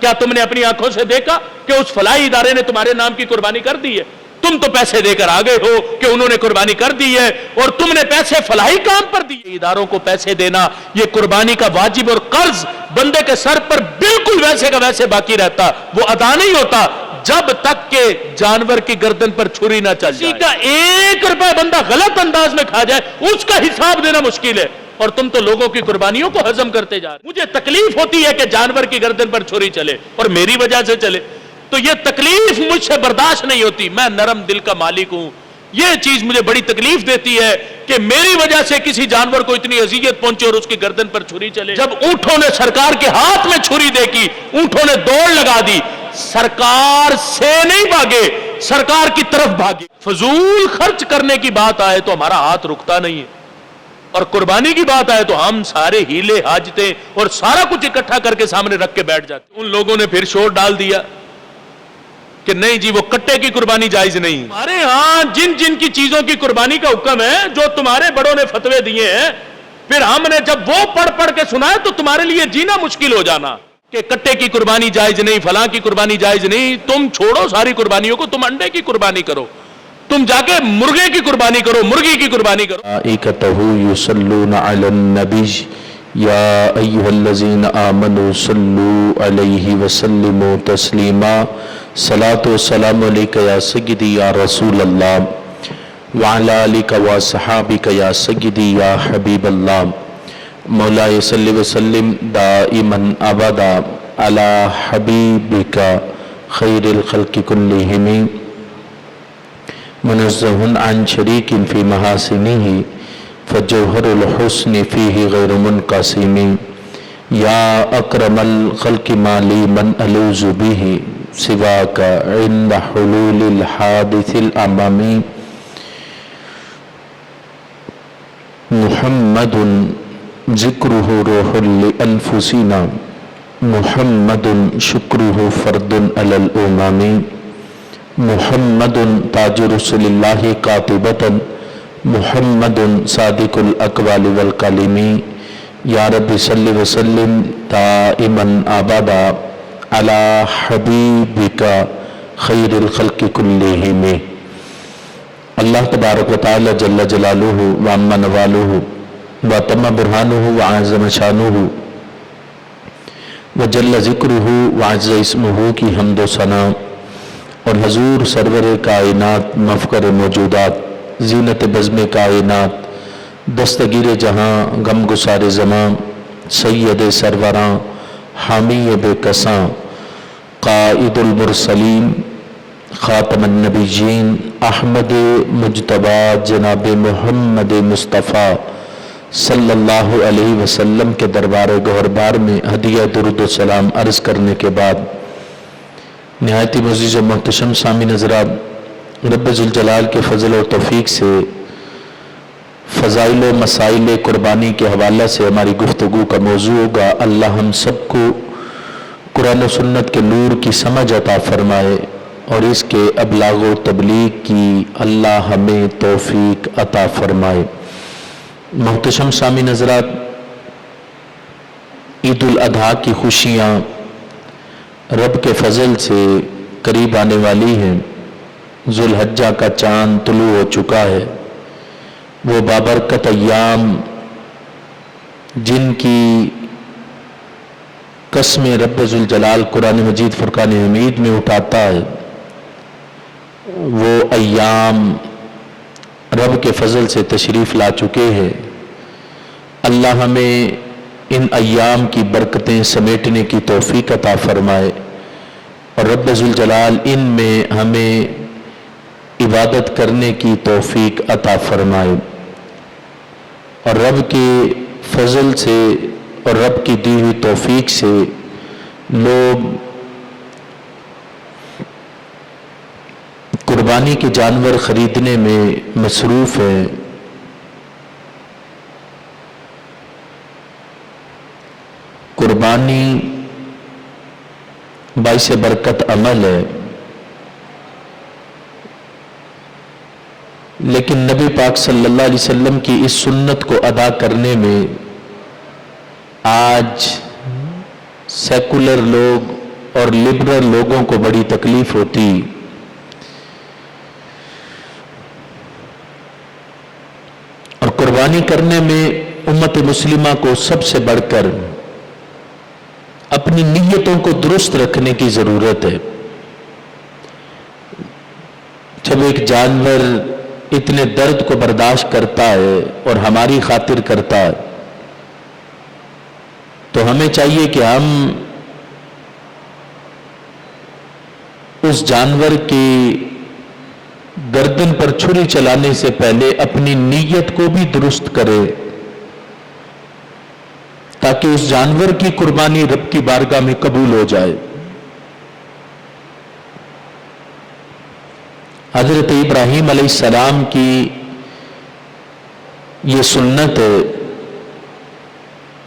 کیا تم نے اپنی آنکھوں سے دیکھا کہ اس فلاحی ادارے نے تمہارے نام کی قربانی کر دی ہے؟ تم تو پیسے دے کر آگے ہو کہ انہوں نے قربانی کر دی ہے اور تم نے پیسے فلاحی کام پر دیے۔ اداروں کو پیسے دینا یہ قربانی کا واجب اور قرض بندے کے سر پر بالکل ویسے کا ویسے باقی رہتا، وہ ادا نہیں ہوتا جب تک کہ جانور کی گردن پر چھری نہ چل جائے۔ کسی کا 1 روپے بندہ غلط انداز میں کھا جائے اس کا حساب دینا مشکل ہے، اور تم تو لوگوں کی قربانیوں کو ہضم کرتے جا رہے۔ مجھے تکلیف ہوتی ہے کہ جانور کی گردن پر چھری چلے اور میری وجہ سے چلے، تو یہ تکلیف مجھ سے برداشت نہیں ہوتی۔ میں نرم دل کا مالک ہوں، یہ چیز مجھے بڑی تکلیف دیتی ہے کہ میری وجہ سے کسی جانور کو اتنی اذیت پہنچے اور اس کی گردن پر چھری چلے۔ جب اونٹوں نے سرکار کے ہاتھ میں چھری دیکھی، اونٹوں نے دوڑ لگا دی، سرکار سے نہیں بھاگے، سرکار کی طرف بھاگے۔ فضول خرچ کرنے کی بات آئے تو ہمارا ہاتھ رکتا نہیں ہے، اور قربانی کی بات آئے تو ہم سارے ہیلے حاجتیں اور سارا کچھ اکٹھا کر کے سامنے رکھ کے بیٹھ جاتے۔ ان لوگوں نے پھر شور ڈال دیا کہ نہیں جی وہ کٹے کی قربانی جائز نہیں۔ ہمارے ہاں جن جن کی چیزوں کی قربانی کا حکم ہے جو تمہارے بڑوں نے فتوے دیے ہیں، پھر ہم نے جب وہ پڑھ کے سنایا تو تمہارے لیے جینا مشکل ہو جانا کہ کٹے کی قربانی جائز نہیں، فلاں کی قربانی جائز نہیں۔ تم چھوڑو ساری قربانیوں کو، تم انڈے کی قربانی کرو، تم جا کے مرغے کی قربانی کرو، مرغی کی قربانی کرو۔ ملائکتہ یصلون علی النبی یا ایھا الذین آمنوا صلوا علیہ وسلموا تسلیما۔ صلاۃ و سلام علیک یا سیدی یا رسول اللہ وعلی آلک و صحابک یا سیدی یا حبیب اللہ۔ مولا صلی وسلم دائما ابدا علی حبیبک خیر الخلق کلہم منزہ عن شریک فی محاسنہ فجوہر الحسن فیہ غیر منقسم۔ یا اکرم الخلق ما لی من الوذ بہ سواک عند حلول الحادث الامام۔ محمد ذکرہ روح لانفسنا محمد شکرہ فرد علی الامام۔ محمد تاج رسول اللہ قاطبۃ محمد صادق الاقوال والکلم۔ یا رب صلی وسلم دائما ابدا علی حبیبک خیر الخلق کلہم۔ اللہ تبارک و تعالی جل جلالہ وعم نوالہ وتم برہانہ وعظم شانہ وجل ذکرہ وعز اسمہ کی حمد و ثنا، اور حضور سرور کائنات مفخر موجودات زینت بزم کائنات دستگیر جہاں غم گسار زماں سید سروراں حامی بے کساں قائد المرسلین خاتم النبیین احمد مجتبی جناب محمد مصطفیٰ صلی اللہ علیہ وسلم کے دربار گہربار میں ہدیہ درود و سلام عرض کرنے کے بعد، نہایت معزز و محتشم سامعین حضرات، رب ذوالجلال کے فضل و توفیق سے فضائل و مسائل قربانی کے حوالہ سے ہماری گفتگو کا موضوع ہوگا اللہ ہم سب کو قرآن و سنت کے نور کی سمجھ عطا فرمائے اور اس کے ابلاغ و تبلیغ کی اللہ ہمیں توفیق عطا فرمائے۔ محتشم سامعین حضرات، عید الاضحیٰ کی خوشیاں رب کے فضل سے قریب آنے والی ہیں۔ ذوالحجہ کا چاند طلوع ہو چکا ہے، وہ بابرکت ایام جن کی قسم رب ذوالجلال قرآن مجید فرقان حمید میں اٹھاتا ہے، وہ ایام رب کے فضل سے تشریف لا چکے ہیں۔ اللہ ہمیں ان ایام کی برکتیں سمیٹنے کی توفیق عطا فرمائے اور رب ذوالجلال ان میں ہمیں عبادت کرنے کی توفیق عطا فرمائے، اور رب کے فضل سے اور رب کی دی ہوئی توفیق سے لوگ قربانی کے جانور خریدنے میں مصروف ہیں۔ قربانی باعث برکت عمل ہے، لیکن نبی پاک صلی اللہ علیہ وسلم کی اس سنت کو ادا کرنے میں آج سیکولر لوگ اور لبرل لوگوں کو بڑی تکلیف ہوتی. اور قربانی کرنے میں امت مسلمہ کو سب سے بڑھ کر اپنی نیتوں کو درست رکھنے کی ضرورت ہے. جب ایک جانور اتنے درد کو برداشت کرتا ہے اور ہماری خاطر کرتا ہے تو ہمیں چاہیے کہ ہم اس جانور کی گردن پر چھری چلانے سے پہلے اپنی نیت کو بھی درست کرے تاکہ اس جانور کی قربانی رب کی بارگاہ میں قبول ہو جائے. حضرت ابراہیم علیہ السلام کی یہ سنت ہے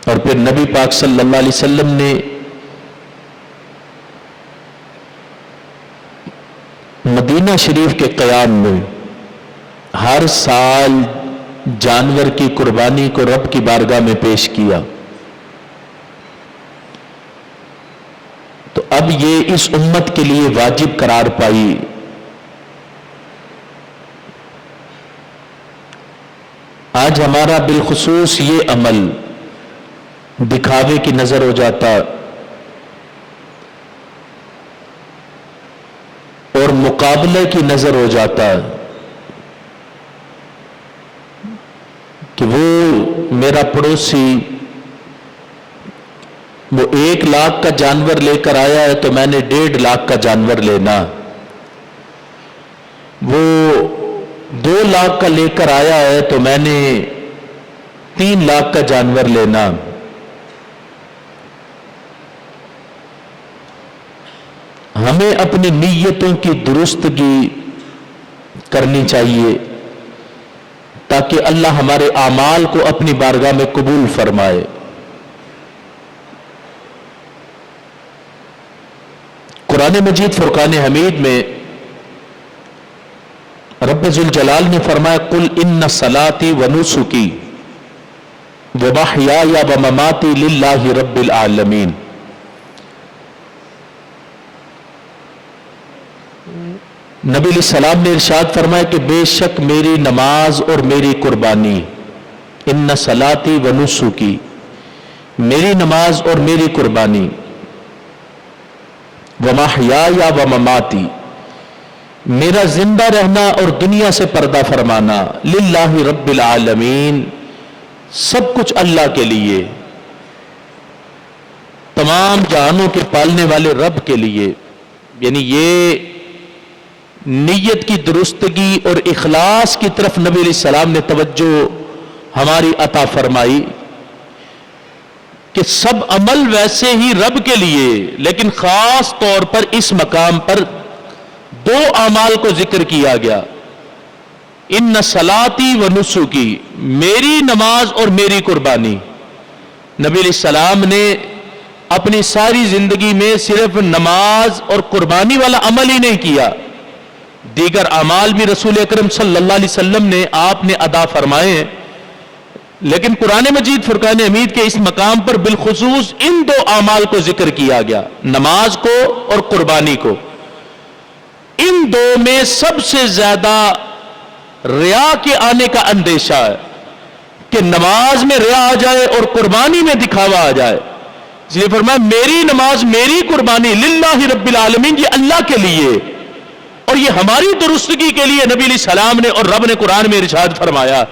اور پھر نبی پاک صلی اللہ علیہ وسلم نے مدینہ شریف کے قیام میں ہر سال جانور کی قربانی کو رب کی بارگاہ میں پیش کیا. تو اب یہ اس امت کے لیے واجب قرار پائی. آج ہمارا بالخصوص یہ عمل دکھاوے کی نظر ہو جاتا اور مقابلے کی نظر ہو جاتا کہ وہ میرا پڑوسی وہ 1 لاکھ کا جانور لے کر آیا ہے تو میں نے 1.5 لاکھ کا جانور لینا. وہ 2 لاکھ کا لے کر آیا ہے تو میں نے 3 لاکھ کا جانور لینا. ہمیں اپنی نیتوں کی درستگی کرنی چاہیے تاکہ اللہ ہمارے اعمال کو اپنی بارگاہ میں قبول فرمائے. قرآن مجید فرقان حمید میں رب ذوالجلال نے فرمایا قل ان صلاتی ونسکی ومحیای ومماتی للہ رب العالمین. نبی علیہ السلام نے ارشاد فرمایا کہ بے شک میری نماز اور میری قربانی ان صلاتی ونسکی میری نماز اور میری قربانی ومحیای ومماتی میرا زندہ رہنا اور دنیا سے پردہ فرمانا للہ رب العالمین سب کچھ اللہ کے لیے تمام جہانوں کے پالنے والے رب کے لیے. یعنی یہ نیت کی درستگی اور اخلاص کی طرف نبی علیہ السلام نے توجہ ہماری عطا فرمائی کہ سب عمل ویسے ہی رب کے لیے لیکن خاص طور پر اس مقام پر 2 اعمال کو ذکر کیا گیا. ان صلاتی و نسکی میری نماز اور میری قربانی. نبی علیہ السلام نے اپنی ساری زندگی میں صرف نماز اور قربانی والا عمل ہی نہیں کیا, دیگر اعمال بھی رسول اکرم صلی اللہ علیہ وسلم نے آپ نے ادا فرمائے ہیں, لیکن قرآن مجید فرقان حمید کے اس مقام پر بالخصوص ان 2 اعمال کو ذکر کیا گیا, نماز کو اور قربانی کو. ان 2 میں سب سے زیادہ ریا کے آنے کا اندیشہ ہے کہ نماز میں ریا آ جائے اور قربانی میں دکھاوا آ جائے. اس لیے فرمایا میری نماز میری قربانی للہ رب العالمین, یہ اللہ کے لیے اور یہ ہماری درستگی کے لیے. نبی علیہ السلام نے اور رب نے قرآن میں ارشاد فرمایا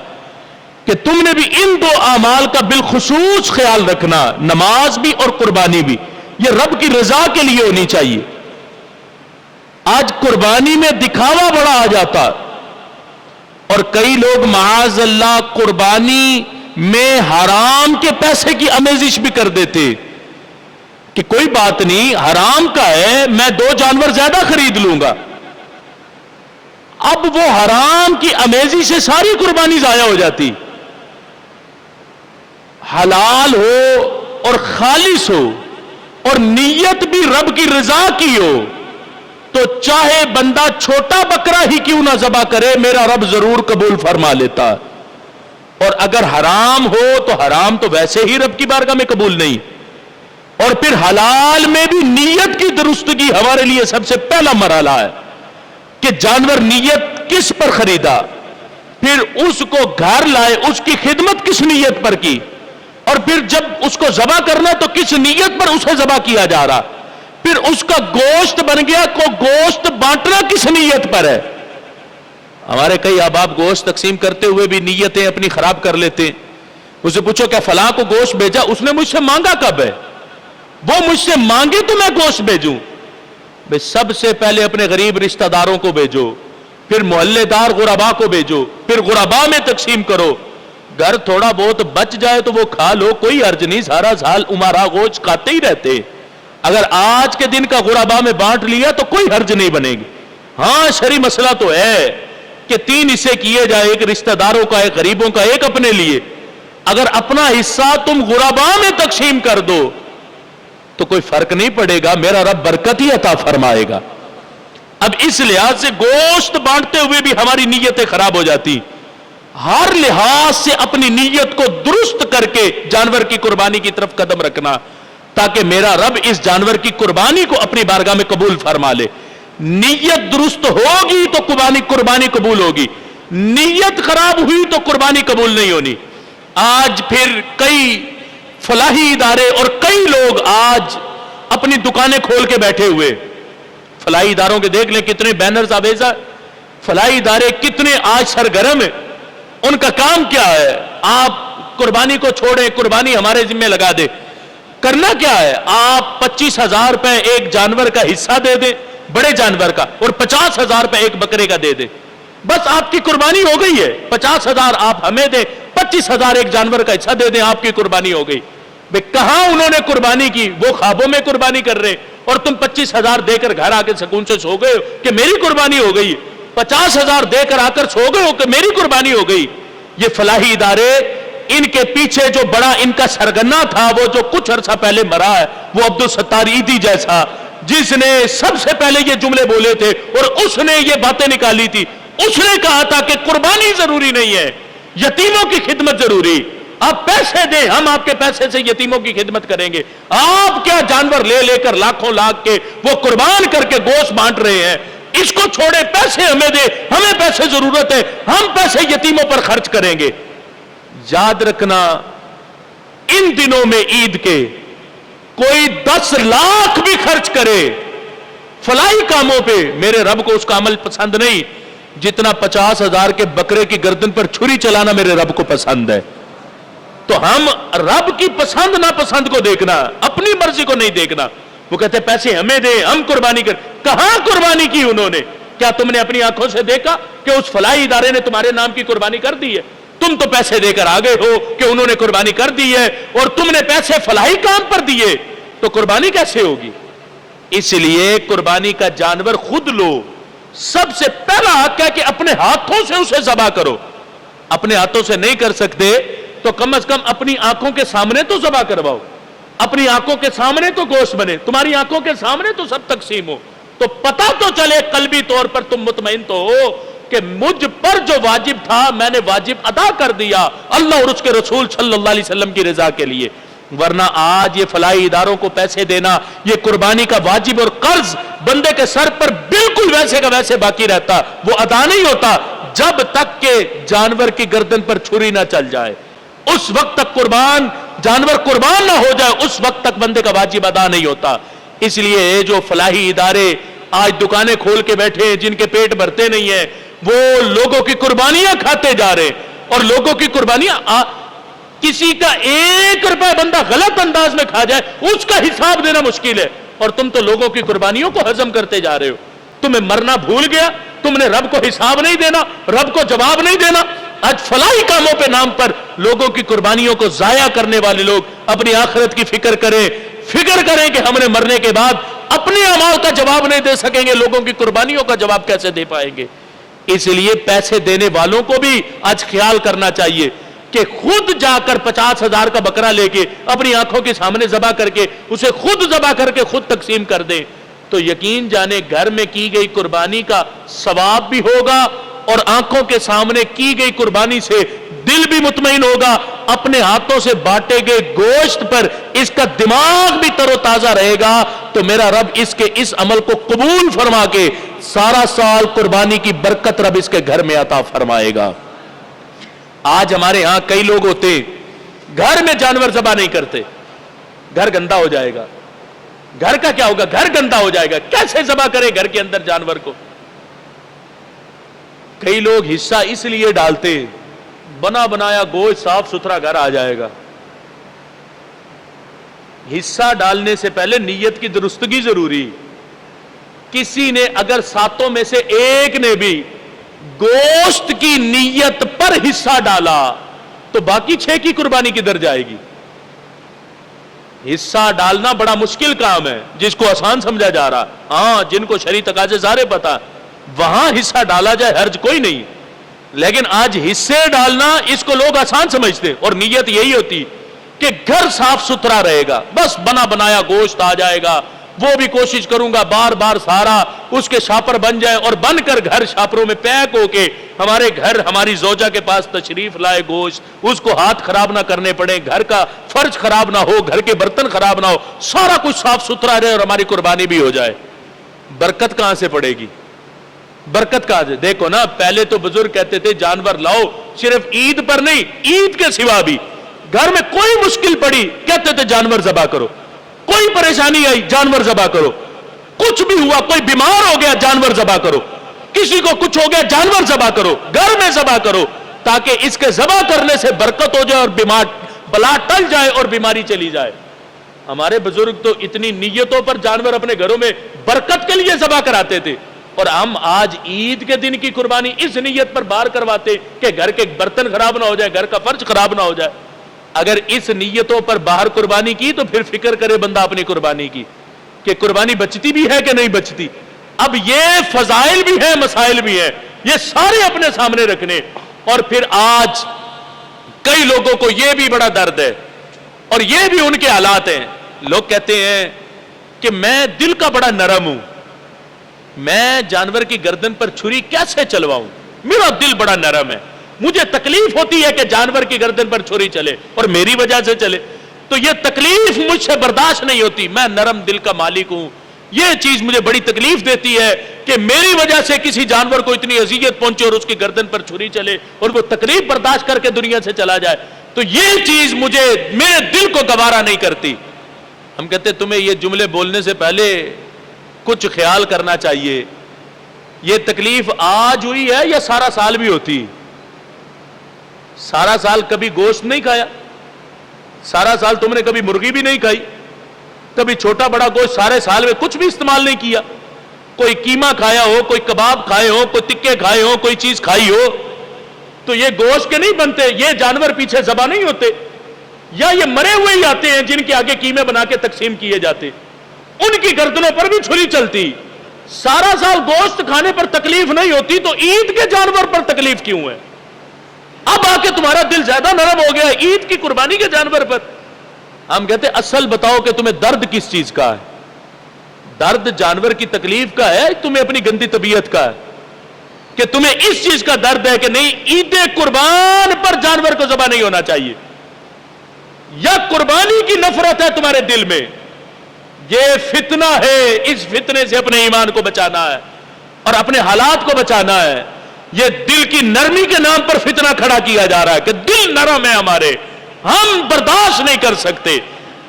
کہ تم نے بھی ان 2 اعمال کا بالخصوص خیال رکھنا, نماز بھی اور قربانی بھی, یہ رب کی رضا کے لیے ہونی چاہیے. آج قربانی میں دکھاوا بڑا آ جاتا اور کئی لوگ معاذ اللہ قربانی میں حرام کے پیسے کی امیزش بھی کر دیتے کہ کوئی بات نہیں حرام کا ہے, میں 2 جانور زیادہ خرید لوں گا. اب وہ حرام کی امیزش سے ساری قربانی ضائع ہو جاتی. حلال ہو اور خالص ہو اور نیت بھی رب کی رضا کی ہو تو چاہے بندہ چھوٹا بکرا ہی کیوں نہ ذبح کرے میرا رب ضرور قبول فرما لیتا. اور اگر حرام ہو تو حرام تو ویسے ہی رب کی بارگاہ میں قبول نہیں. اور پھر حلال میں بھی نیت کی درستگی ہمارے لیے سب سے پہلا مرحلہ ہے کہ جانور نیت کس پر خریدا، پھر اس کو گھر لائے، اس کی خدمت کس نیت پر کی، اور پھر جب اس کو ذبح کرنا تو کس نیت پر اسے ذبح کیا جا رہا، پھر اس کا گوشت بن گیا، کو گوشت بانٹنا کس نیت پر ہے۔ ہمارے کئی احباب گوشت تقسیم کرتے ہوئے بھی نیتیں اپنی خراب کر لیتے ہیں۔ اسے پوچھو کیا فلاں کو گوشت بھیجا، اس نے مجھ سے مانگا کب ہے؟ وہ مجھ سے مانگے تو میں گوشت بھیجوں؟ بھئی سب سے پہلے اپنے غریب رشتہ داروں کو بھیجو، پھر محلے دار غربا کو بھیجو، پھر غربا میں تقسیم کرو۔ گھر تھوڑا بہت بچ جائے تو وہ کھا لو، کوئی حرج نہیں، سارا سال امارا گوشت کھاتے ہی رہتے۔ اگر آج کے دن کا غربا میں بانٹ لیا تو کوئی حرج نہیں بنے گی۔ ہاں شرعی مسئلہ تو ہے کہ 3 حصے کیے جائے، ایک رشتہ داروں کا، ایک غریبوں کا، ایک اپنے لیے۔ اگر اپنا حصہ تم غربا میں تقسیم کر دو تو کوئی فرق نہیں پڑے گا، میرا رب برکت ہی عطا فرمائے گا۔ اب اس لحاظ سے گوشت بانٹتے ہوئے بھی ہماری نیتیں خراب ہو جاتی۔ ہر لحاظ سے اپنی نیت کو درست کر کے جانور کی قربانی کی طرف قدم رکھنا، تاکہ میرا رب اس جانور کی قربانی کو اپنی بارگاہ میں قبول فرما لے۔ نیت درست ہوگی تو قربانی قبول ہوگی، نیت خراب ہوئی تو قربانی قبول نہیں ہونی۔ آج پھر کئی فلاحی ادارے اور کئی لوگ آج اپنی دکانیں کھول کے بیٹھے ہوئے، فلاحی اداروں کے دیکھ لیں کتنے بینرز آویزہ، فلاحی ادارے کتنے آج سرگرم ہیں۔ ان کا کام کیا ہے؟ آپ قربانی کو چھوڑیں، قربانی ہمارے ذمہ لگا دے۔ کرنا کیا ہے؟ آپ 25,000 روپے ایک جانور کا حصہ دے دیں، بڑے جانور کا، اور 50,000 روپے ایک بکرے کا دے دیں، بس آپ کی قربانی ہو گئی ہے۔ 50,000 آپ ہمیں دیں، 25,000 ایک جانور کا حصہ دے دیں، آپ کی قربانی ہو گئی۔ بھئی کہاں انہوں نے قربانی کی؟ وہ خوابوں میں قربانی کر رہے، اور تم 25,000 دے کر گھر آ کے سکون سے سو گئے ہو کہ میری قربانی ہو گئی۔ 50,000 دے کر آ کر سو گئے ہو کہ میری قربانی ہو گئی۔ یہ فلاحی ادارے، ان کے پیچھے جو بڑا ان کا سرگنا تھا، وہ جو کچھ عرصہ پہلے مرا ہے، وہ عبدالستار عیدی جیسا، جس نے سب سے پہلے یہ جملے بولے تھے اور اس نے یہ باتیں نکالی تھی۔ اس نے کہا تھا کہ قربانی ضروری نہیں ہے، یتیموں کی خدمت ضروری۔ آپ پیسے دیں، ہم آپ کے پیسے سے یتیموں کی خدمت کریں گے۔ آپ کیا جانور لے لے کر لاکھوں لاکھ کے وہ قربان کر کے گوشت بانٹ رہے ہیں؟ اس کو چھوڑے، پیسے ہمیں دے، ہمیں پیسے ضرورت ہے، ہم پیسے یتیموں پر خرچ کریں گے۔ یاد رکھنا، ان دنوں میں عید کے کوئی 10 لاکھ بھی خرچ کرے فلاحی کاموں پہ، میرے رب کو اس کا عمل پسند نہیں جتنا 50,000 کے بکرے کی گردن پر چھری چلانا میرے رب کو پسند ہے۔ تو ہم رب کی پسند ناپسند کو دیکھنا، اپنی مرضی کو نہیں دیکھنا۔ وہ کہتے ہیں پیسے ہمیں دیں، ہم قربانی کر۔ کہاں قربانی کی انہوں نے؟ کیا تم نے اپنی آنکھوں سے دیکھا کہ اس فلاحی ادارے نے تمہارے نام کی قربانی کر دی ہے؟ تم تو پیسے دے کر آگے ہو کہ انہوں نے قربانی کر دی ہے، اور تم نے پیسے فلاحی کام پر دیے، تو قربانی کیسے ہوگی؟ اس لیے قربانی کا جانور خود لو۔ سب سے پہلا حق ہے کہ اپنے ہاتھوں سے اسے ذبح کرو۔ اپنے ہاتھوں سے نہیں کر سکتے تو کم از کم اپنی آنکھوں کے سامنے تو ذبح کرواؤ، اپنی آنکھوں کے سامنے تو گوشت بنے، تمہاری آنکھوں کے سامنے تو سب تقسیم ہو، تو پتہ تو چلے، قلبی طور پر تم مطمئن تو ہو کہ مجھ پر جو واجب تھا میں نے واجب ادا کر دیا اللہ اور اس کے رسول صلی اللہ علیہ وسلم کی رضا کے لیے۔ ورنہ آج یہ فلاحی اداروں کو پیسے دینا، یہ قربانی کا واجب اور قرض بندے کے سر پر بالکل ویسے کا ویسے باقی رہتا، وہ ادا نہیں ہوتا جب تک کہ جانور کی گردن پر چھری نہ چل جائے۔ اس وقت تک جانور قربان نہ ہو جائے، اس وقت تک بندے کا واجب ادا نہیں ہوتا۔ اس لیے جو فلاحی ادارے آج دکانیں کھول کے بیٹھے ہیں، جن کے پیٹ بھرتے نہیں ہیں، وہ لوگوں کی قربانیاں کھاتے جا رہے، اور لوگوں کی قربانیاں، کسی کا 1 روپے بندہ غلط انداز میں کھا جائے اس کا حساب دینا مشکل ہے، اور تم تو لوگوں کی قربانیوں کو ہضم کرتے جا رہے ہو۔ تمہیں مرنا بھول گیا، تم نے رب کو حساب نہیں دینا، رب کو جواب نہیں دینا۔ آج فلاحی کاموں پہ نام پر لوگوں کی قربانیوں کو ضائع کرنے والے لوگ اپنی آخرت کی فکر کریں کہ ہم نے مرنے کے بعد اپنے اعمال کا جواب نہیں دے سکیں گے، لوگوں کی قربانیوں کا جواب کیسے دے پائیں گے؟ اس لیے پیسے دینے والوں کو بھی آج خیال کرنا چاہیے کہ خود جا کر 50,000 کا بکرا لے کے اپنی آنکھوں کے سامنے ذبح کر کے اسے خود ذبح کر کے خود تقسیم کر دیں، تو یقین جانے گھر میں کی گئی قربانی کا ثواب بھی ہوگا، اور آنکھوں کے سامنے کی گئی قربانی سے دل بھی مطمئن ہوگا، اپنے ہاتھوں سے بانٹے گئے گوشت پر اس کا دماغ بھی تر و تازہ رہے گا تو میرا رب اس کے اس عمل کو قبول فرما کے سارا سال قربانی کی برکت رب اس کے گھر میں عطا فرمائے گا۔ آج ہمارے ہاں کئی لوگ ہوتے گھر میں جانور ذبح نہیں کرتے، گھر گندا ہو جائے گا، گھر کا کیا ہوگا، گھر گندا ہو جائے گا، کیسے ذبح کرے گھر کے اندر جانور کو۔ کئی لوگ حصہ اس لیے ڈالتے بنا بنایا گوشت صاف ستھرا گھر آ جائے گا۔ حصہ ڈالنے سے پہلے نیت کی درستگی ضروری۔ کسی نے اگر ساتوں میں سے ایک نے بھی گوشت کی نیت پر حصہ ڈالا تو باقی 6 کی قربانی کدھر جائے گی؟ حصہ ڈالنا بڑا مشکل کام ہے، جس کو آسان سمجھا جا رہا، ہاں جن کو شرعی تقاضے سارے پتا، وہاں حصہ ڈالا جائے حرج کوئی نہیں، لیکن آج حصے ڈالنا اس کو لوگ آسان سمجھتے اور نیت یہی ہوتی کہ گھر صاف ستھرا رہے گا، بس بنا بنایا گوشت آ جائے گا، وہ بھی کوشش کروں گا بار بار سارا اس کے شاپر بن جائے اور بن کر گھر شاپروں میں پیک ہو کے ہمارے گھر ہماری زوجہ کے پاس تشریف لائے گوشت، اس کو ہاتھ خراب نہ کرنے پڑے، گھر کا فرش خراب نہ ہو، گھر کے برتن خراب نہ ہو، سارا کچھ صاف ستھرا رہے اور ہماری قربانی بھی ہو جائے۔ برکت کہاں سے پڑے گی؟ برکت کہاں سے؟ دیکھو نا، پہلے تو بزرگ کہتے تھے جانور لاؤ، صرف عید پر نہیں، عید کے سوا بھی گھر میں کوئی مشکل پڑی کہتے تھے جانور ذبح کرو، کوئی پریشانی آئی جانور ذبح کرو، کچھ بھی ہوا، کوئی بیمار ہو گیا جانور ذبح کرو، کسی کو کچھ ہو گیا جانور ذبح کرو، گھر میں ذبح کرو، تاکہ اس کے ذبح کرنے سے برکت ہو جائے اور بیمار بلا ٹل جائے اور بیماری چلی جائے۔ ہمارے بزرگ تو اتنی نیتوں پر جانور اپنے گھروں میں برکت کے لیے ذبح کراتے تھے، اور ہم آج عید کے دن کی قربانی اس نیت پر باہر کرواتے کہ گھر کے برتن خراب نہ ہو جائے، گھر کا فرش خراب نہ ہو جائے۔ اگر اس نیتوں پر باہر قربانی کی تو پھر فکر کرے بندہ اپنی قربانی کی کہ قربانی بچتی بھی ہے کہ نہیں بچتی۔ اب یہ فضائل بھی ہیں، مسائل بھی ہیں، یہ سارے اپنے سامنے رکھنے۔ اور پھر آج کئی لوگوں کو یہ بھی بڑا درد ہے اور یہ بھی ان کے حالات ہیں، لوگ کہتے ہیں کہ میں دل کا بڑا نرم ہوں، میں جانور کی گردن پر چھری کیسے چلواؤں، میرا دل بڑا نرم ہے، مجھے تکلیف ہوتی ہے کہ جانور کی گردن پر چھری چلے اور میری وجہ سے چلے، تو یہ تکلیف مجھ سے برداشت نہیں ہوتی، میں نرم دل کا مالک ہوں، یہ چیز مجھے بڑی تکلیف دیتی ہے کہ میری وجہ سے کسی جانور کو اتنی اذیت پہنچے اور اس کی گردن پر چھری چلے اور وہ تکلیف برداشت کر کے دنیا سے چلا جائے، تو یہ چیز مجھے میرے دل کو گوارا نہیں کرتی۔ ہم کہتے تمہیں یہ جملے بولنے سے پہلے کچھ خیال کرنا چاہیے، یہ تکلیف آج ہوئی ہے یا سارا سال بھی ہوتی؟ سارا سال کبھی گوشت نہیں کھایا، سارا سال تم نے کبھی مرغی بھی نہیں کھائی، کبھی چھوٹا بڑا گوشت سارے سال میں کچھ بھی استعمال نہیں کیا، کوئی قیمہ کھایا ہو، کوئی کباب کھائے ہو، کوئی ٹکے کھائے ہو، کوئی چیز کھائی ہو، تو یہ گوشت کے نہیں بنتے، یہ جانور پیچھے ذبح نہیں ہوتے، یا یہ مرے ہوئے ہی آتے ہیں جن کے آگے قیمے بنا کے تقسیم کیے جاتے، ان کی گردنوں پر بھی چھری چلتی۔ سارا سال گوشت کھانے پر تکلیف نہیں ہوتی تو عید کے جانور پر تکلیف کیوں ہے؟ اب آ کے تمہارا دل زیادہ نرم ہو گیا عید کی قربانی کے جانور پر۔ ہم کہتے اصل بتاؤ کہ تمہیں درد کس چیز کا ہے؟ درد جانور کی تکلیف کا ہے، تمہیں اپنی گندی طبیعت کا ہے کہ تمہیں اس چیز کا درد ہے کہ نہیں عید قربان پر جانور کو ذبح نہیں ہونا چاہیے، یا قربانی کی نفرت ہے تمہارے دل میں؟ یہ فتنہ ہے، اس فتنے سے اپنے ایمان کو بچانا ہے اور اپنے حالات کو بچانا ہے۔ یہ دل کی نرمی کے نام پر فتنہ کھڑا کیا جا رہا ہے کہ دل نرم ہے ہمارے، ہم برداشت نہیں کر سکتے۔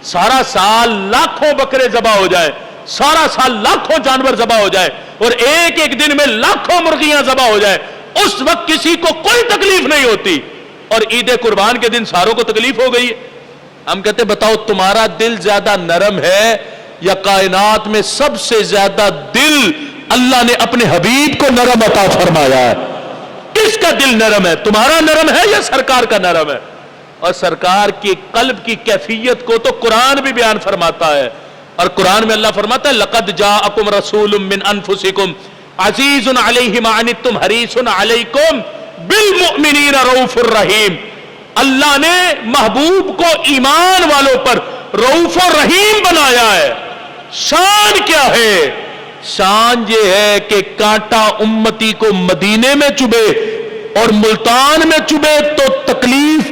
سارا سال لاکھوں بکرے ذبح ہو جائے، سارا سال لاکھوں جانور ذبح ہو جائے اور ایک ایک دن میں لاکھوں مرغیاں ذبح ہو جائے، اس وقت کسی کو کوئی تکلیف نہیں ہوتی، اور عید قربان کے دن ساروں کو تکلیف ہو گئی ہے۔ ہم کہتے بتاؤ تمہارا دل زیادہ نرم ہے یا کائنات میں سب سے زیادہ دل اللہ نے اپنے حبیب کو نرم عطا فرمایا ہے؟ کس کا دل نرم ہے، تمہارا نرم ہے یا سرکار کا نرم ہے؟ اور سرکار کی قلب کی کیفیت کو تو قرآن بھی بیان فرماتا ہے، اور قرآن میں اللہ فرماتا ہے لَقَدْ جَاءَكُمْ رَسُولٌ مِّنْ أَنفُسِكُمْ عَزِيزٌ عَلَيْهِ مَا عَنِتُّمْ حَرِيصٌ عَلَيْكُمْ بِالْمُؤْمِنِينَ رَءُوفٌ رَحِيمٌ۔ اللہ نے محبوب کو ایمان والوں پر رؤوف و رحیم بنایا ہے۔ شان کیا ہے؟ شان یہ ہے کہ کانٹا امتی کو مدینے میں چبھے اور ملتان میں چبھے تو تکلیف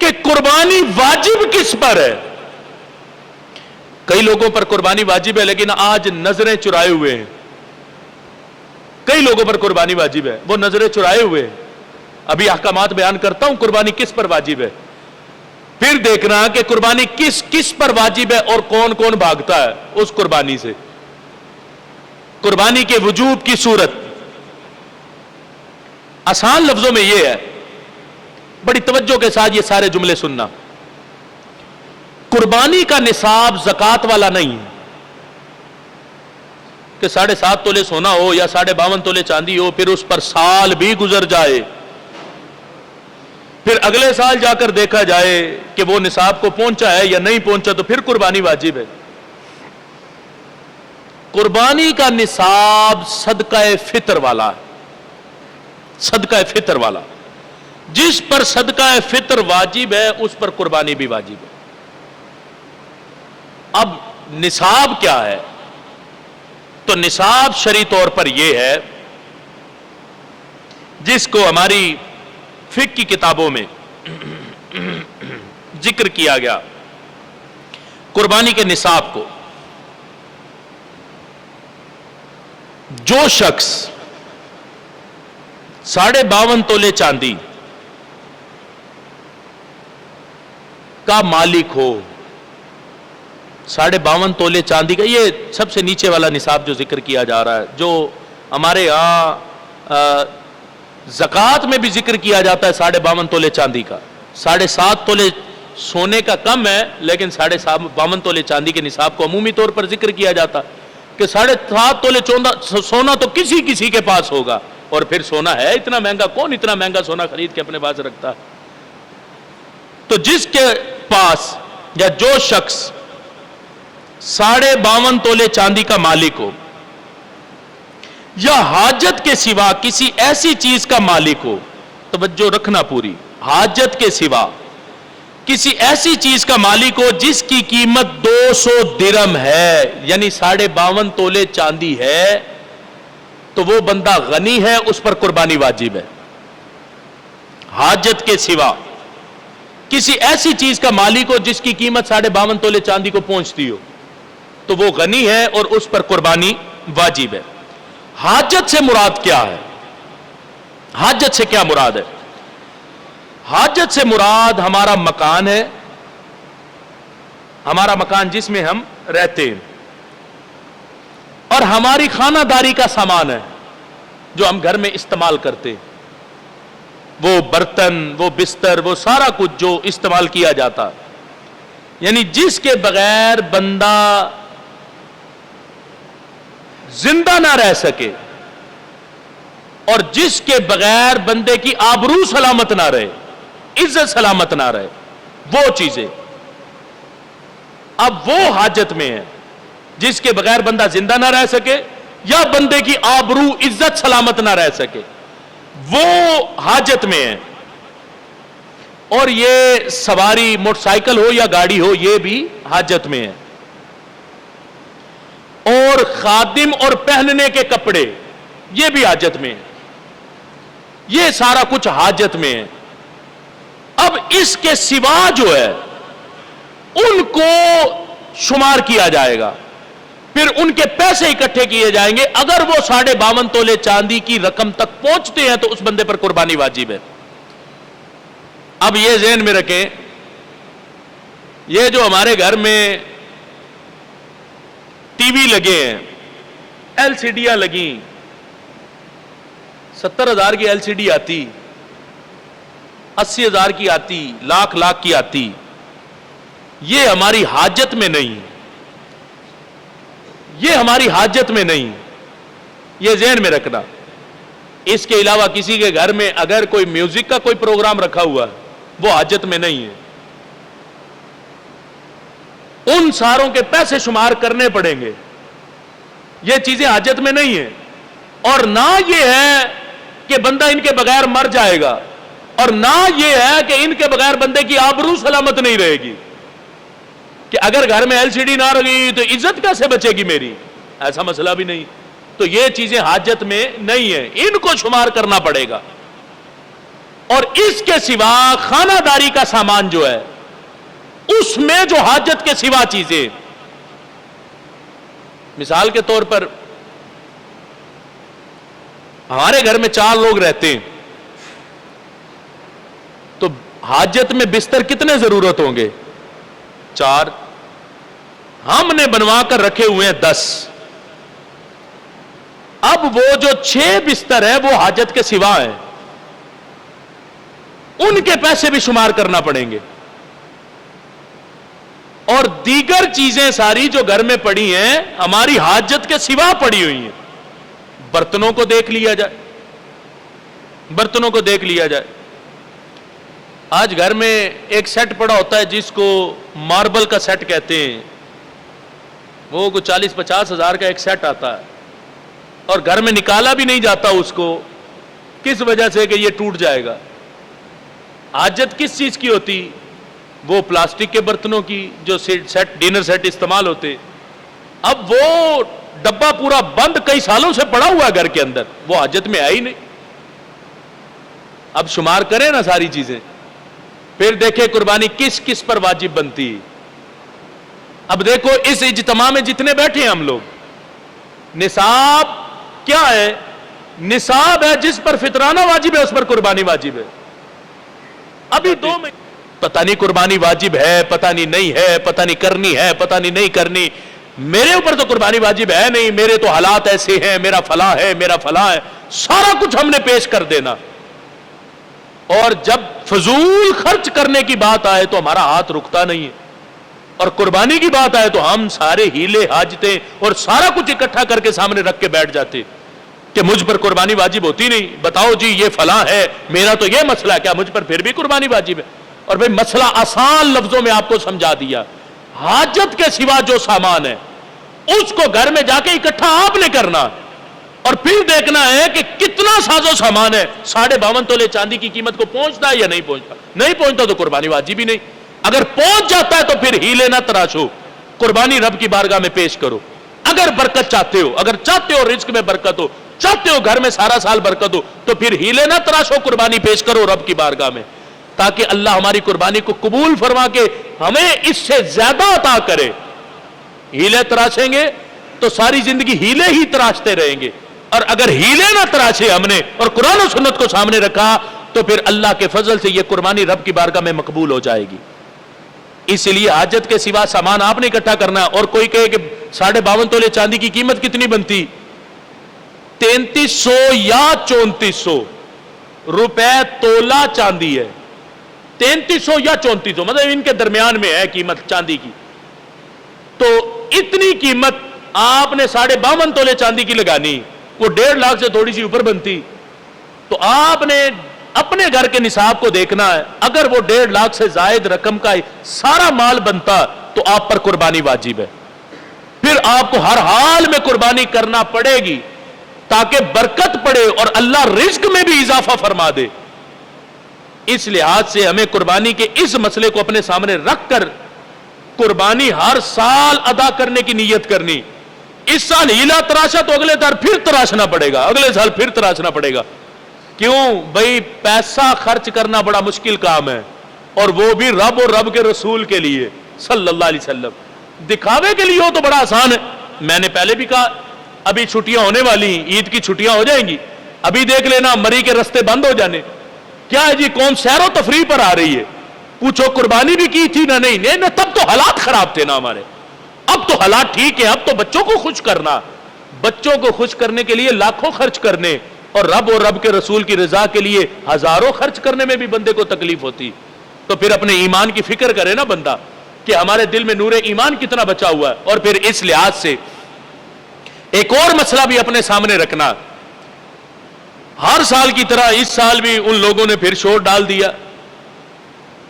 کہ قربانی واجب کس پر ہے. کئی لوگوں پر قربانی واجب ہے لیکن آج نظریں چرائے ہوئے ہیں. کئی لوگوں پر قربانی واجب ہے, وہ نظریں چرائے ہوئے ہیں. ابھی احکامات بیان کرتا ہوں قربانی کس پر واجب ہے, پھر دیکھنا کہ قربانی کس کس پر واجب ہے اور کون کون بھاگتا ہے اس قربانی سے. قربانی کے وجوب کی صورت آسان لفظوں میں یہ ہے, بڑی توجہ کے ساتھ یہ سارے جملے سننا. قربانی کا نصاب زکات والا نہیں ہے کہ 7.5 تولے سونا ہو یا 52.5 تولے چاندی ہو, پھر اس پر سال بھی گزر جائے, پھر اگلے سال جا کر دیکھا جائے کہ وہ نصاب کو پہنچا ہے یا نہیں پہنچا تو پھر قربانی واجب ہے. قربانی کا نصاب صدقہ فطر والا ہے. صدقہ فطر والا, جس پر صدقہ فطر واجب ہے اس پر قربانی بھی واجب ہے. اب نصاب کیا ہے؟ تو نصاب شرعی طور پر یہ ہے جس کو ہماری فقہ کی کتابوں میں ذکر کیا گیا. قربانی کے نصاب کو جو شخص 52.5 تولے چاندی کا مالک ہو, 52.5 تولے چاندی کا, یہ سب سے نیچے والا نصاب جو ذکر کیا جا رہا ہے, جو ہمارے یہاں زکوٰۃ میں بھی ذکر کیا جاتا ہے 52.5 تولے چاندی کا. 7.5 تولے سونے کا کم ہے لیکن 52.5 تولے چاندی کے نصاب کو عمومی طور پر ذکر کیا جاتا کہ 7.5 تولے سونا تو کسی کسی کے پاس ہوگا, اور پھر سونا ہے اتنا مہنگا, کون اتنا مہنگا سونا خرید کے اپنے پاس رکھتا. تو جس کے پاس یا جو شخص 52.5 تولے چاندی کا مالک ہو یا حاجت کے سوا کسی ایسی چیز کا مالک ہو, توجہ رکھنا پوری, حاجت کے سوا کسی ایسی چیز کا مالک ہو جس کی قیمت 200 درہم ہے, یعنی 52.5 تولے چاندی ہے, تو وہ بندہ غنی ہے, اس پر قربانی واجب ہے. حاجت کے سوا کسی ایسی چیز کا مالک ہو جس کی قیمت 52.5 تولے چاندی کو پہنچتی ہو, تو وہ غنی ہے اور اس پر قربانی واجب ہے. حاجت سے مراد کیا ہے؟ حاجت سے کیا مراد ہے؟ حاجت سے مراد ہمارا مکان ہے, ہمارا مکان جس میں ہم رہتے ہیں, اور ہماری خانہ داری کا سامان ہے جو ہم گھر میں استعمال کرتے ہیں, وہ برتن, وہ بستر, وہ سارا کچھ جو استعمال کیا جاتا, یعنی جس کے بغیر بندہ زندہ نہ رہ سکے اور جس کے بغیر بندے کی آبرو سلامت نہ رہے, عزت سلامت نہ رہے, وہ چیزیں. اب وہ حاجت میں ہے جس کے بغیر بندہ زندہ نہ رہ سکے یا بندے کی آبرو عزت سلامت نہ رہ سکے, وہ حاجت میں ہے. اور یہ سواری موٹر سائیکل ہو یا گاڑی ہو, یہ بھی حاجت میں ہے. اور خادم اور پہننے کے کپڑے, یہ بھی حاجت میں ہے. یہ سارا کچھ حاجت میں ہے. اب اس کے سوا جو ہے ان کو شمار کیا جائے گا, پھر ان کے پیسے اکٹھے کیے جائیں گے. اگر وہ 52.5 تولے چاندی کی رقم تک پہنچتے ہیں تو اس بندے پر قربانی واجب ہے. اب یہ ذہن میں رکھیں, یہ جو ہمارے گھر میں ٹی وی لگے ہیں, ایل سی ڈیاں لگیں, 70,000 کی ایل سی ڈی آتی, 80,000 کی آتی, لاکھ کی آتی, یہ ہماری حاجت میں نہیں, یہ ہماری حاجت میں نہیں, یہ ذہن میں رکھنا. اس کے علاوہ کسی کے گھر میں اگر کوئی میوزک کا کوئی پروگرام رکھا ہوا ہے, وہ حاجت میں نہیں ہے. ان ساروں کے پیسے شمار کرنے پڑیں گے, یہ چیزیں حاجت میں نہیں ہیں. اور نہ یہ ہے کہ بندہ ان کے بغیر مر جائے گا, اور نہ یہ ہے کہ ان کے بغیر بندے کی آبرو سلامت نہیں رہے گی, کہ اگر گھر میں ایل سی ڈی نہ رہی تو عزت کیسے بچے گی میری, ایسا مسئلہ بھی نہیں. تو یہ چیزیں حاجت میں نہیں ہیں, ان کو شمار کرنا پڑے گا. اور اس کے سوا خانہ داری کا سامان جو ہے اس میں جو حاجت کے سوا چیزیں، مثال کے طور پر ہمارے گھر میں 4 لوگ رہتے ہیں تو حاجت میں بستر کتنے ضرورت ہوں گے؟ 4. ہم نے بنوا کر رکھے ہوئے ہیں 10. اب وہ جو 6 بستر ہے وہ حاجت کے سوا ہیں، ان کے پیسے بھی شمار کرنا پڑیں گے، اور دیگر چیزیں ساری جو گھر میں پڑی ہیں ہماری حاجت کے سوا پڑی ہوئی ہیں. برتنوں کو دیکھ لیا جائے، برتنوں کو دیکھ لیا جائے. آج گھر میں ایک سیٹ پڑا ہوتا ہے جس کو ماربل کا سیٹ کہتے ہیں، وہ کوئی 40-50 ہزار کا ایک سیٹ آتا ہے، اور گھر میں نکالا بھی نہیں جاتا اس کو، کس وجہ سے کہ یہ ٹوٹ جائے گا. حاجت کس چیز کی ہوتی؟ وہ پلاسٹک کے برتنوں کی جو سیٹ ڈنر سیٹ استعمال ہوتے. اب وہ ڈبہ پورا بند کئی سالوں سے پڑا ہوا گھر کے اندر، وہ حاجت میں آئی نہیں. اب شمار کریں نا ساری چیزیں، پھر دیکھیں قربانی کس کس پر واجب بنتی. اب دیکھو اس اجتماع میں جتنے بیٹھے ہیں ہم لوگ، نصاب کیا ہے؟ نصاب ہے جس پر فطرانہ واجب ہے اس پر قربانی واجب ہے. ابھی 2 میں پتہ نہیں قربانی واجب ہے، پتہ نہیں ہے، پتہ نہیں کرنی ہے، پتہ نہیں کرنی. میرے اوپر تو قربانی واجب ہے نہیں، میرے تو حالات ایسے ہیں، میرا فلاں ہے، میرا فلاں ہے، سارا کچھ ہم نے پیش کر دینا. اور جب فضول خرچ کرنے کی بات آئے تو ہمارا ہاتھ رکتا نہیں ہے، اور قربانی کی بات آئے تو ہم سارے ہیلے حاجتیں اور سارا کچھ اکٹھا کر کے سامنے رکھ کے بیٹھ جاتے کہ مجھ پر قربانی واجب ہوتی نہیں. بتاؤ جی یہ فلاں ہے، میرا تو یہ مسئلہ ہے، کیا مجھ پر پھر بھی قربانی واجب ہے؟ اور بھئی مسئلہ آسان لفظوں میں آپ کو سمجھا دیا. حاجت کے سوا جو سامان ہے اس کو گھر میں جا کے اکٹھا آپ نے کرنا، اور پھر دیکھنا ہے کہ کتنا ساز و سامان ہے. 52.5 تولے چاندی کی قیمت کو پہنچتا ہے یا نہیں پہنچتا؟ نہیں پہنچتا تو قربانی واجب ہی نہیں. اگر پہنچ جاتا ہے تو پھر ہیلے نہ تراشو، قربانی رب کی بارگاہ میں پیش کرو. اگر برکت چاہتے ہو، اگر چاہتے ہو رزق میں برکت ہو، چاہتے ہو گھر میں سارا سال برکت ہو، تو پھر ہیلے نہ تراشو، قربانی پیش کرو رب کی بارگاہ میں، تاکہ اللہ ہماری قربانی کو قبول فرما کے ہمیں اس سے زیادہ عطا کرے. ہیلے تراشیں گے تو ساری زندگی ہیلے ہی تراشتے رہیں گے، اور اگر ہیلے نہ تراشے ہم نے اور قرآن و سنت کو سامنے رکھا تو پھر اللہ کے فضل سے یہ قربانی رب کی بارگاہ میں مقبول ہو جائے گی. اس لیے حاجت کے سوا سامان آپ نے اکٹھا کرنا. اور کوئی کہے کہ 52.5 تولے چاندی کی قیمت کتنی بنتی؟ 3300 یا 3400 روپے تولہ چاندی ہے. 3300 یا 3400 مطلب ان کے درمیان میں ہے قیمت چاندی کی. تو اتنی قیمت آپ نے 52.5 تولے چاندی کی لگانی، وہ 1.5 لاکھ سے تھوڑی سی اوپر بنتی. تو آپ نے اپنے گھر کے نصاب کو دیکھنا ہے. اگر وہ 1.5 لاکھ سے زائد رقم کا سارا مال بنتا تو آپ پر قربانی واجب ہے. پھر آپ کو ہر حال میں قربانی کرنا پڑے گی تاکہ برکت پڑے اور اللہ رزق میں بھی اضافہ فرما دے. اس لحاظ سے ہمیں قربانی کے اس مسئلے کو اپنے سامنے رکھ کر قربانی ہر سال ادا کرنے کی نیت کرنی. اس سال ہیلا تراشا تو اگلے سال پھر تراشنا پڑے گا، اگلے سال پھر تراشنا پڑے گا. کیوں بھئی؟ پیسہ خرچ کرنا بڑا مشکل کام ہے، اور وہ بھی رب اور رب کے رسول کے لیے صلی اللہ علیہ وسلم. دکھاوے کے لیے ہو تو بڑا آسان ہے. میں نے پہلے بھی کہا ابھی چھٹیاں ہونے والی ہیں، عید کی چھٹیاں ہو جائیں گی، ابھی دیکھ لینا مری کے رستے بند ہو جانے. کیا ہے جی؟ قوم سیر و تفریح پر آ رہی ہے. پوچھو قربانی بھی کی تھی نہ نہیں؟ تب تو حالات خراب تھے نا ہمارے. اب تو حالات ٹھیک ہے، اب تو بچوں کو خوش کرنا، بچوں کو خوش کرنے کے لیے لاکھوں خرچ کرنے، اور رب کے رسول کی رضا کے لیے ہزاروں خرچ کرنے میں بھی بندے کو تکلیف ہوتی. تو پھر اپنے ایمان کی فکر کرے نا بندہ کہ ہمارے دل میں نور ایمان کتنا بچا ہوا ہے. اور پھر اس لحاظ سے ایک اور مسئلہ بھی اپنے سامنے رکھنا. ہر سال کی طرح اس سال بھی ان لوگوں نے پھر شور ڈال دیا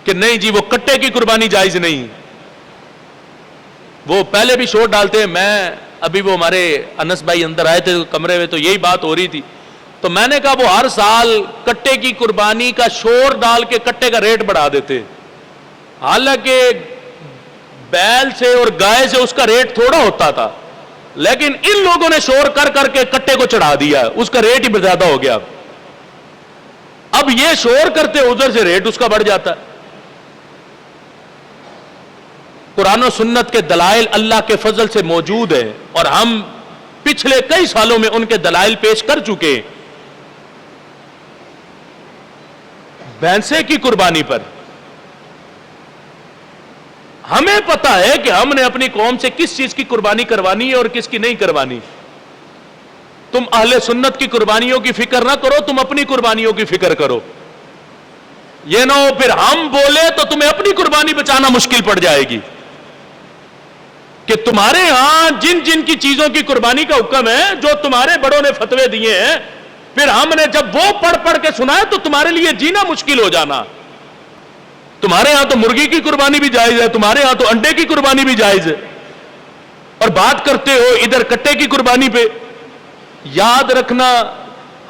کہ نہیں جی وہ کٹے کی قربانی جائز نہیں. وہ پہلے بھی شور ڈالتے ہیں. میں ابھی وہ ہمارے انس بھائی اندر آئے تھے کمرے میں تو یہی بات ہو رہی تھی. تو میں نے کہا وہ ہر سال کٹے کی قربانی کا شور ڈال کے کٹے کا ریٹ بڑھا دیتے، حالانکہ بیل سے اور گائے سے اس کا ریٹ تھوڑا ہوتا تھا، لیکن ان لوگوں نے شور کر کر کے کٹے کو چڑھا دیا، اس کا ریٹ ہی زیادہ ہو گیا. اب یہ شور کرتے ادھر سے ریٹ اس کا بڑھ جاتا ہے. قرآن و سنت کے دلائل اللہ کے فضل سے موجود ہیں اور ہم پچھلے کئی سالوں میں ان کے دلائل پیش کر چکے ہیں. بھینسے کی قربانی پر ہمیں پتا ہے کہ ہم نے اپنی قوم سے کس چیز کی قربانی کروانی ہے اور کس کی نہیں کروانی. تم اہل سنت کی قربانیوں کی فکر نہ کرو, تم اپنی قربانیوں کی فکر کرو. یہ نہ ہو پھر ہم بولے تو تمہیں اپنی قربانی بچانا مشکل پڑ جائے گی کہ تمہارے ہاں جن جن کی چیزوں کی قربانی کا حکم ہے, جو تمہارے بڑوں نے فتوے دیے ہیں, پھر ہم نے جب وہ پڑھ پڑھ کے سنا ہے تو تمہارے لیے جینا مشکل ہو جانا. تمہارے ہاں تو مرغی کی قربانی بھی جائز ہے, تمہارے ہاں تو انڈے کی قربانی بھی جائز ہے, اور بات کرتے ہو ادھر کٹے کی قربانی پہ. یاد رکھنا,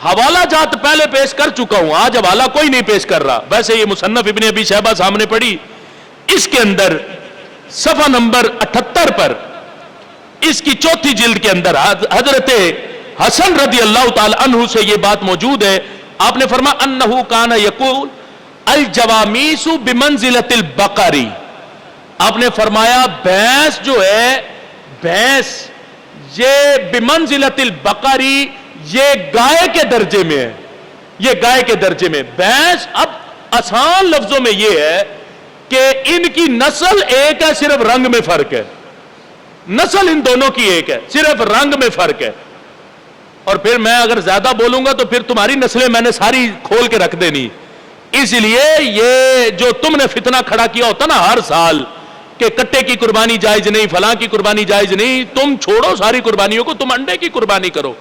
حوالہ جات پہلے پیش کر چکا ہوں, آج حوالہ کوئی نہیں پیش کر رہا. ویسے یہ مصنف ابن ابی شیبہ سامنے پڑھی, اس کے اندر صفحہ نمبر 78 پر اس کی چوتھی جلد کے اندر حضرت حسن رضی اللہ تعالی عنہ سے یہ بات موجود ہے. آپ نے فرمایا انہو کان یقول الجوامیس بمنزلۃ البقری. آپ نے فرمایا بھینس جو ہے, بھینس یہ بمنزلۃ البقری, یہ گائے کے درجے میں ہے, یہ گائے کے درجے میں. بھینس اب آسان لفظوں میں یہ ہے کہ ان کی نسل ایک ہے, صرف رنگ میں فرق ہے. نسل ان دونوں کی ایک ہے, صرف رنگ میں فرق ہے. اور پھر میں اگر زیادہ بولوں گا تو پھر تمہاری نسلیں میں نے ساری کھول کے رکھ دینی. اس لیے یہ جو تم نے فتنہ کھڑا کیا ہوتا نا ہر سال کہ کٹے کی قربانی جائز نہیں, فلاں کی قربانی جائز نہیں, تم چھوڑو ساری قربانیوں کو, تم انڈے کی قربانی کرو,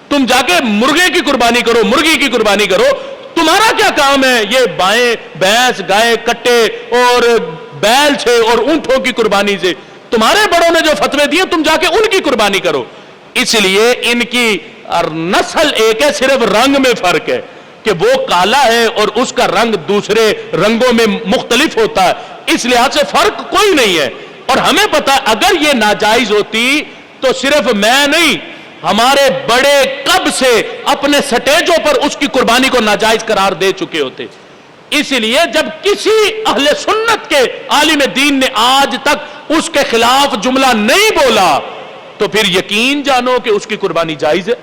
تم جا کے مرغے کی قربانی کرو, مرغی کی قربانی کرو. تمہارا کیا کام ہے یہ بائیں بھینس گائے کٹے اور بیل سے اور اونٹوں کی قربانی سے؟ تمہارے بڑوں نے جو فتوے دیے تم جا کے ان کی قربانی کرو. اس لیے ان کی نسل ایک ہے, صرف رنگ میں فرق ہے کہ وہ کالا ہے اور اس کا رنگ دوسرے رنگوں میں مختلف ہوتا ہے. اس لحاظ سے فرق کوئی نہیں ہے. اور ہمیں پتا ہے اگر یہ ناجائز ہوتی تو صرف میں نہیں, ہمارے بڑے کب سے اپنے سٹیجوں پر اس کی قربانی کو ناجائز قرار دے چکے ہوتے. اس لیے جب کسی اہل سنت کے عالم دین نے آج تک اس کے خلاف جملہ نہیں بولا تو پھر یقین جانو کہ اس کی قربانی جائز ہے.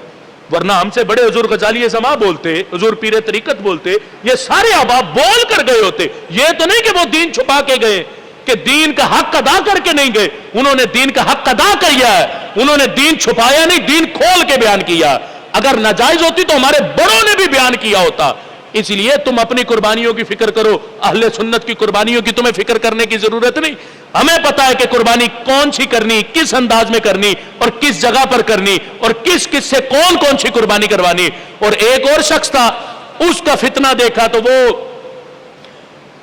ورنہ ہم سے بڑے حضور غزالی سما بولتے, حضور پیر طریقت بولتے, یہ سارے احباب بول کر گئے ہوتے. یہ تو نہیں کہ وہ دین چھپا کے گئے, کہ دین کا حق ادا کر کے نہیں گئے. انہوں نے دین کا حق ادا کیا ہے, انہوں نے دین چھپایا نہیں, دین کھول کے بیان کیا. اگر ناجائز ہوتی تو ہمارے بڑوں نے بھی بیان کیا ہوتا. اس لیے تم اپنی قربانیوں کی فکر کرو, اہل سنت کی قربانیوں کی تمہیں فکر کرنے کی ضرورت نہیں. ہمیں پتا ہے کہ قربانی کون سی کرنی, کس انداز میں کرنی اور کس جگہ پر کرنی اور کس کس سے کون سی قربانی کروانی. اور ایک اور شخص تھا, اس کا فتنہ دیکھا تو وہ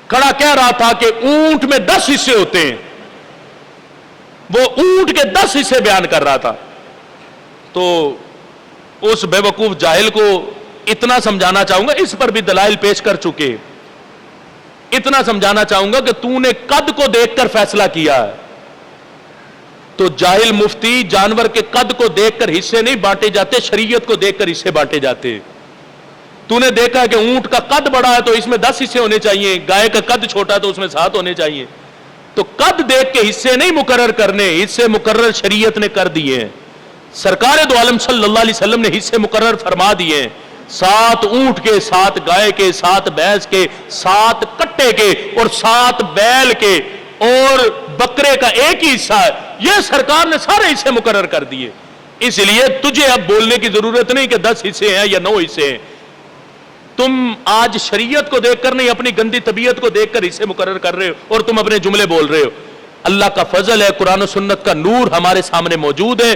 کھڑا کہہ رہا تھا کہ اونٹ میں 10 حصے ہوتے ہیں. وہ اونٹ کے 10 حصے بیان کر رہا تھا. تو اس بے وقوف جاہل کو اتنا سمجھانا چاہوں گا, اس پر بھی دلائل پیش کر چکے, اتنا سمجھانا چاہوں گا کہ تو نے قد کو دیکھ کر فیصلہ کیا ہے. تو جاہل مفتی جانور کے قد کو دیکھ کر حصے نہیں بانٹے جاتے, شریعت کو دیکھ کر حصے بانٹے جاتے. تو نے دیکھا کہ اونٹ کا قد بڑا ہے تو اس میں 10 حصے ہونے چاہیے, گائے کا قد چھوٹا تو اس میں 7 ہونے چاہیے. تو قد دیکھ کے حصے نہیں مقرر کرنے, حصے مقرر شریعت نے کر دیے ہیں. سرکار دو عالم صلی اللہ علیہ وسلم نے حصے مقرر فرما دیے ہیں. 7 اونٹ کے, 7 گائے کے, 7 بھینس کے, 7 کٹے کے اور 7 بیل کے اور بکرے کا ایک ہی حصہ ہے. یہ سرکار نے سارے حصے مقرر کر دیے. اس لیے تجھے اب بولنے کی ضرورت نہیں کہ 10 حصے ہیں یا 9 حصے ہیں. تم آج شریعت کو دیکھ کر نہیں, اپنی گندی طبیعت کو دیکھ کر حصے مقرر کر رہے ہو اور تم اپنے جملے بول رہے ہو. اللہ کا فضل ہے, قرآن و سنت کا نور ہمارے سامنے موجود ہے.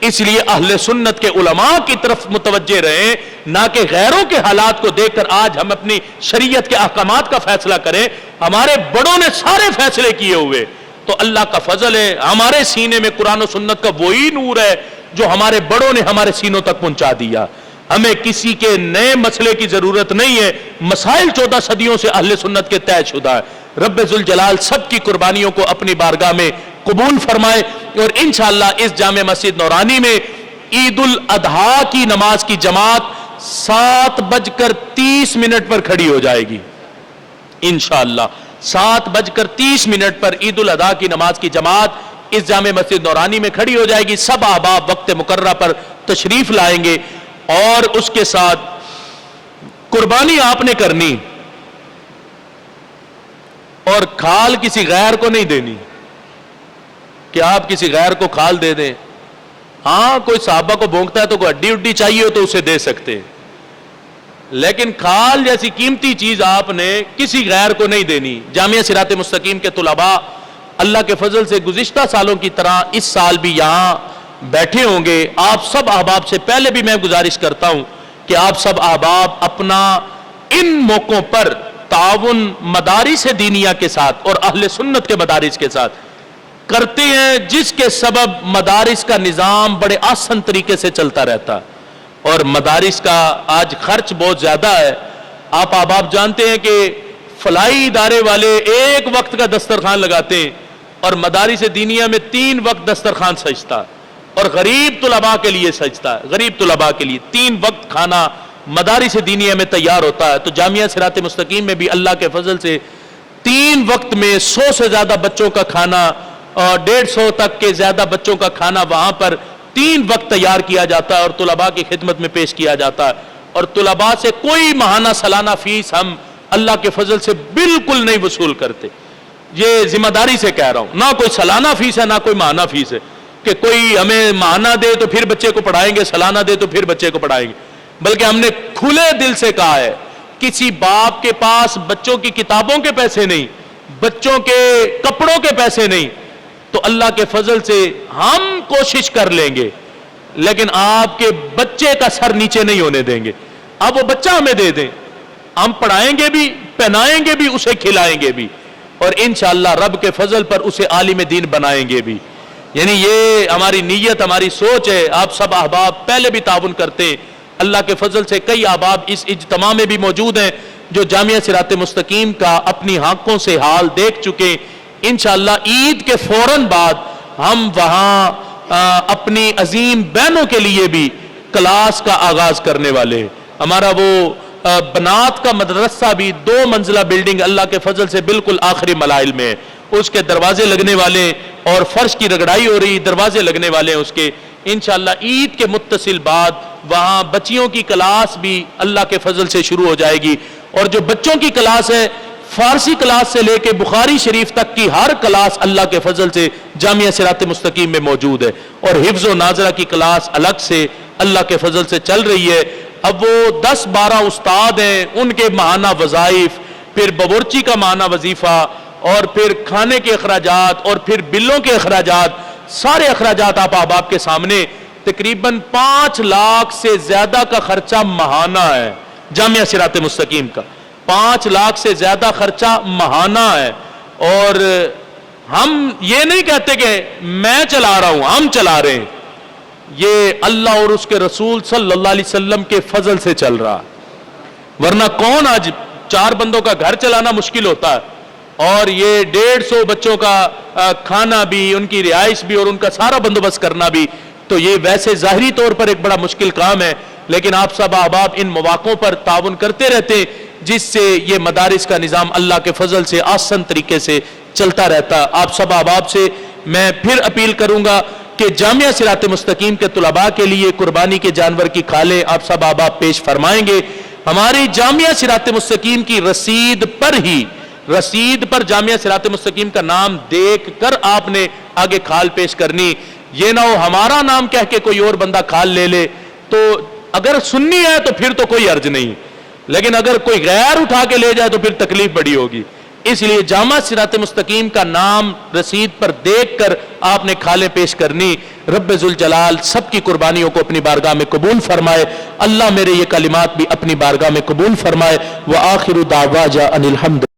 اس لیے اہل سنت کے علماء کی طرف متوجہ رہیں, نہ کہ غیروں کے حالات کو دیکھ کر آج ہم اپنی شریعت کے احکامات کا فیصلہ کریں. ہمارے بڑوں نے سارے فیصلے کیے ہوئے. تو اللہ کا فضل ہے, ہمارے سینے میں قرآن و سنت کا وہی نور ہے جو ہمارے بڑوں نے ہمارے سینوں تک پہنچا دیا. ہمیں کسی کے نئے مسئلے کی ضرورت نہیں ہے. مسائل 14 صدیوں سے اہل سنت کے طے شدہ ہے. رب ذوالجلال سب کی قربانیوں کو اپنی بارگاہ میں قبول فرمائے. اور انشاءاللہ اس جامع مسجد نورانی میں عید الاضحیٰ کی نماز کی جماعت 7:30 پر کھڑی ہو جائے گی انشاءاللہ 7:30 پر عید الاضحیٰ کی نماز کی جماعت اس جامع مسجد نورانی میں کھڑی ہو جائے گی. سب احباب وقت مقررہ پر تشریف لائیں گے اور اس کے ساتھ قربانی آپ نے کرنی اور کھال کسی غیر کو نہیں دینی کہ آپ کسی غیر کو کھال دے دیں. ہاں کوئی صحابہ کو بھونکتا ہے تو کوئی ہڈی اڈی چاہیے ہو تو اسے دے سکتے ہیں, لیکن کھال جیسی قیمتی چیز آپ نے کسی غیر کو نہیں دینی. جامعہ صراط مستقیم کے طلباء اللہ کے فضل سے گزشتہ سالوں کی طرح اس سال بھی یہاں بیٹھے ہوں گے. آپ سب احباب سے پہلے بھی میں گزارش کرتا ہوں کہ آپ سب احباب اپنا ان موقعوں پر تعاون مدارس دینیہ کے ساتھ اور اہل سنت کے مدارس کے ساتھ کرتے ہیں, جس کے سبب مدارس کا نظام بڑے آسان طریقے سے چلتا رہتا اور مدارس کا آج خرچ بہت زیادہ ہے. آپ احباب جانتے ہیں کہ فلاحی ادارے والے ایک وقت کا دسترخوان لگاتے ہیں اور مدارس دینیہ میں 3 وقت دسترخوان سجتا اور غریب طلباء کے لیے سجتا ہے. غریب طلباء کے لیے 3 وقت کھانا مدارس دینیہ میں تیار ہوتا ہے. تو جامعہ صراط مستقیم میں بھی اللہ کے فضل سے 3 وقت میں 100 سے زیادہ بچوں کا کھانا اور 150 تک کے زیادہ بچوں کا کھانا وہاں پر 3 وقت تیار کیا جاتا ہے اور طلباء کی خدمت میں پیش کیا جاتا ہے. اور طلباء سے کوئی ماہانہ سالانہ فیس ہم اللہ کے فضل سے بالکل نہیں وصول کرتے. یہ ذمہ داری سے کہہ رہا ہوں, نہ کوئی سالانہ فیس ہے نہ کوئی ماہانہ فیس ہے کہ کوئی ہمیں ماہانہ دے تو پھر بچے کو پڑھائیں گے, سالانہ دے تو پھر بچے کو پڑھائیں گے. بلکہ ہم نے کھلے دل سے کہا ہے کسی باپ کے پاس بچوں کی کتابوں کے پیسے نہیں, بچوں کے کپڑوں کے پیسے نہیں, تو اللہ کے فضل سے ہم کوشش کر لیں گے, لیکن آپ کے بچے کا سر نیچے نہیں ہونے دیں گے. آپ وہ بچہ ہمیں دے دیں, ہم پڑھائیں گے بھی, پہنائیں گے بھی, اسے کھلائیں گے بھی اور انشاءاللہ رب کے فضل پر اسے عالم دین بنائیں گے بھی. یعنی یہ ہماری نیت, ہماری سوچ ہے. آپ سب احباب پہلے بھی تعاون کرتے ہیں. اللہ کے فضل سے کئی احباب اس اجتماع میں بھی موجود ہیں جو جامعہ صراط مستقیم کا اپنی آنکھوں سے حال دیکھ چکے. انشاءاللہ عید کے فوراً بعد ہم وہاں اپنی عظیم بہنوں کے لیے بھی کلاس کا آغاز کرنے والے ہیں. ہمارا وہ بنات کا مدرسہ بھی 2 منزلہ بلڈنگ اللہ کے فضل سے بالکل آخری مراحل میں ہے. اس کے دروازے لگنے والے اور فرش کی رگڑائی ہو رہی, دروازے لگنے والے ہیں اس کے. انشاءاللہ عید کے متصل بعد وہاں بچیوں کی کلاس بھی اللہ کے فضل سے شروع ہو جائے گی. اور جو بچوں کی کلاس ہے, فارسی کلاس سے لے کے بخاری شریف تک کی ہر کلاس اللہ کے فضل سے جامعہ صراط مستقیم میں موجود ہے. اور حفظ و ناظرہ کی کلاس الگ سے اللہ کے فضل سے چل رہی ہے. اب وہ 10-12 استاد ہیں, ان کے ماہانہ وظائف, پھر باورچی کا ماہانہ وظیفہ اور پھر کھانے کے اخراجات اور پھر بلوں کے اخراجات, سارے اخراجات آپ احباب کے سامنے. تقریباً 5 لاکھ سے زیادہ کا خرچہ ماہانہ ہے جامعہ صراط مستقیم کا. 5 لاکھ سے زیادہ خرچہ ماہانہ ہے. اور ہم یہ نہیں کہتے کہ میں چلا رہا ہوں, ہم چلا رہے ہیں. یہ اللہ اور اس کے رسول صلی اللہ علیہ وسلم کے فضل سے چل رہا, ورنہ کون آج 4 بندوں کا گھر چلانا مشکل ہوتا ہے اور یہ 150 بچوں کا کھانا بھی, ان کی رہائش بھی اور ان کا سارا بندوبست کرنا بھی, تو یہ ویسے ظاہری طور پر ایک بڑا مشکل کام ہے. لیکن آپ سب احباب ان مواقعوں پر تعاون کرتے رہتے جس سے یہ مدارس کا نظام اللہ کے فضل سے آسان طریقے سے چلتا رہتا. آپ سب احباب سے میں پھر اپیل کروں گا کہ جامعہ صراط مستقیم کے طلباء کے لیے قربانی کے جانور کی کھالیں آپ سب احباب پیش فرمائیں گے. ہماری جامعہ صراط مستقیم کی رسید پر جامعہ صراط مستقیم کا نام دیکھ کر آپ نے آگے کھال پیش کرنی. یہ نہ ہو ہمارا نام کہہ کے کوئی اور بندہ کھال لے لے, تو اگر سنی ہے تو پھر تو کوئی عرض نہیں, لیکن اگر کوئی غیر اٹھا کے لے جائے تو پھر تکلیف بڑی ہوگی. اس لیے جامعہ صراط مستقیم کا نام رسید پر دیکھ کر آپ نے کھالیں پیش کرنی. رب ذوالجلال سب کی قربانیوں کو اپنی بارگاہ میں قبول فرمائے. اللہ میرے یہ کلمات بھی اپنی بارگاہ میں قبول فرمائے. وآخر دعوانا ان الحمد